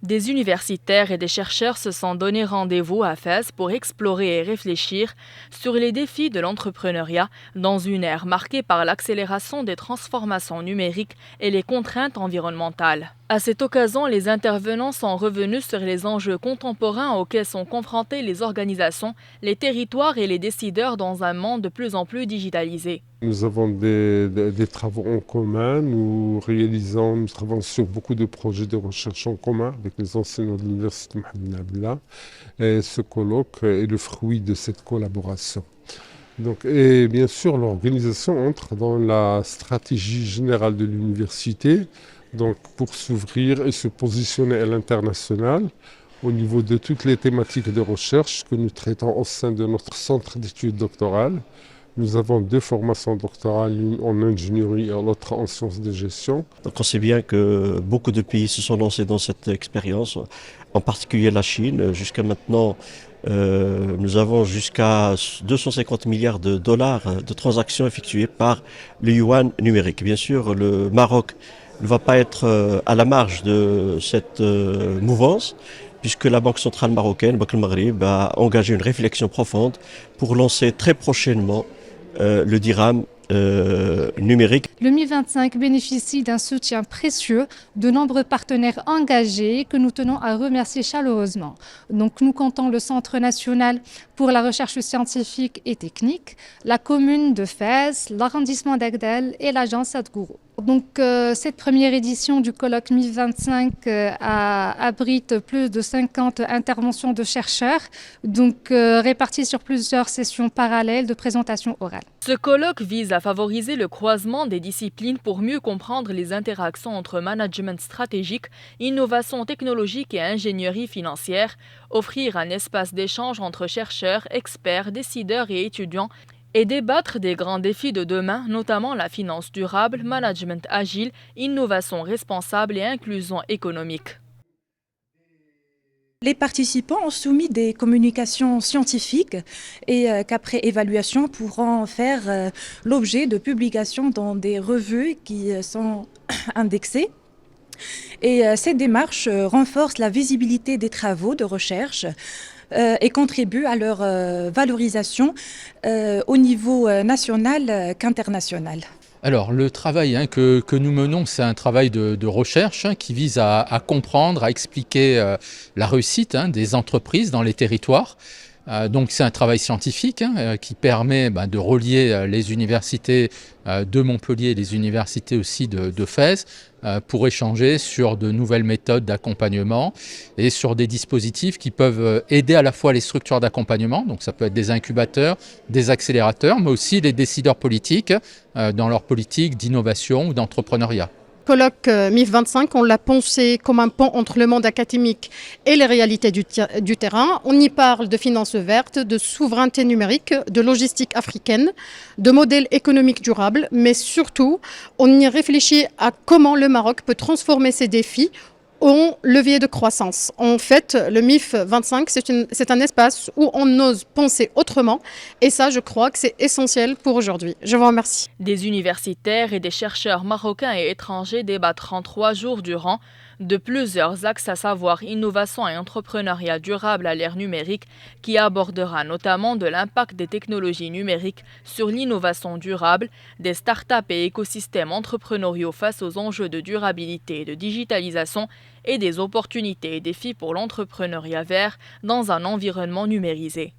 Des universitaires et des chercheurs se sont donné rendez-vous à Fès pour explorer et réfléchir sur les défis de l'entrepreneuriat dans une ère marquée par l'accélération des transformations numériques et les contraintes environnementales. À cette occasion, les intervenants sont revenus sur les enjeux contemporains auxquels sont confrontés les organisations, les territoires et les décideurs dans un monde de plus en plus digitalisé. Nous avons des travaux en commun, nous travaillons sur beaucoup de projets de recherche en commun avec les enseignants de l'Université Mohammed Ben Abdallah. Et ce colloque est le fruit de cette collaboration. Et bien sûr, l'organisation entre dans la stratégie générale de l'université, pour s'ouvrir et se positionner à l'international au niveau de toutes les thématiques de recherche que nous traitons au sein de notre centre d'études doctorales. Nous avons 2 formations doctorales, l'une en ingénierie et l'autre en sciences de gestion. Donc on sait bien que beaucoup de pays se sont lancés dans cette expérience, en particulier la Chine. Jusqu'à maintenant, nous avons jusqu'à 250 milliards de dollars de transactions effectuées par le yuan numérique. Bien sûr, le Maroc ne va pas être à la marge de cette mouvance, puisque la Banque centrale marocaine, Banque al-Maghrib, a engagé une réflexion profonde pour lancer très prochainement le dirham numérique. Le MIF 25 bénéficie d'un soutien précieux de nombreux partenaires engagés que nous tenons à remercier chaleureusement. Donc nous comptons le Centre national pour la recherche scientifique et technique, la commune de Fès, l'arrondissement d'Agdel et l'agence Sadhguru. Cette première édition du colloque MIF 25 abrite plus de 50 interventions de chercheurs, réparties sur plusieurs sessions parallèles de présentation orale. Ce colloque vise à favoriser le croisement des disciplines pour mieux comprendre les interactions entre management stratégique, innovation technologique et ingénierie financière, offrir un espace d'échange entre chercheurs, experts, décideurs et étudiants, et débattre des grands défis de demain, notamment la finance durable, management agile, innovation responsable et inclusion économique. Les participants ont soumis des communications scientifiques et qu'après évaluation pourront faire l'objet de publications dans des revues qui sont indexées. Et cette démarche renforce la visibilité des travaux de recherche et contribue à leur valorisation au niveau national qu'international. Alors, le travail que nous menons, c'est un travail de recherche qui vise à comprendre, à expliquer la réussite des entreprises dans les territoires. C'est un travail scientifique qui permet de relier les universités de Montpellier et les universités aussi de Fès pour échanger sur de nouvelles méthodes d'accompagnement et sur des dispositifs qui peuvent aider à la fois les structures d'accompagnement, donc ça peut être des incubateurs, des accélérateurs, mais aussi les décideurs politiques dans leur politique d'innovation ou d'entrepreneuriat. Colloque MIF 25, on l'a pensé comme un pont entre le monde académique et les réalités du terrain. On y parle de finances vertes, de souveraineté numérique, de logistique africaine, de modèle économique durable, mais surtout, on y réfléchit à comment le Maroc peut transformer ces défis en levier de croissance. En fait, le MIF 25, c'est un espace où on ose penser autrement. Et ça, je crois que c'est essentiel pour aujourd'hui. Je vous remercie. Des universitaires et des chercheurs marocains et étrangers débattront 3 jours durant de plusieurs axes, à savoir innovation et entrepreneuriat durable à l'ère numérique, qui abordera notamment de l'impact des technologies numériques sur l'innovation durable, des startups et écosystèmes entrepreneuriaux face aux enjeux de durabilité et de digitalisation, et des opportunités et défis pour l'entrepreneuriat vert dans un environnement numérisé.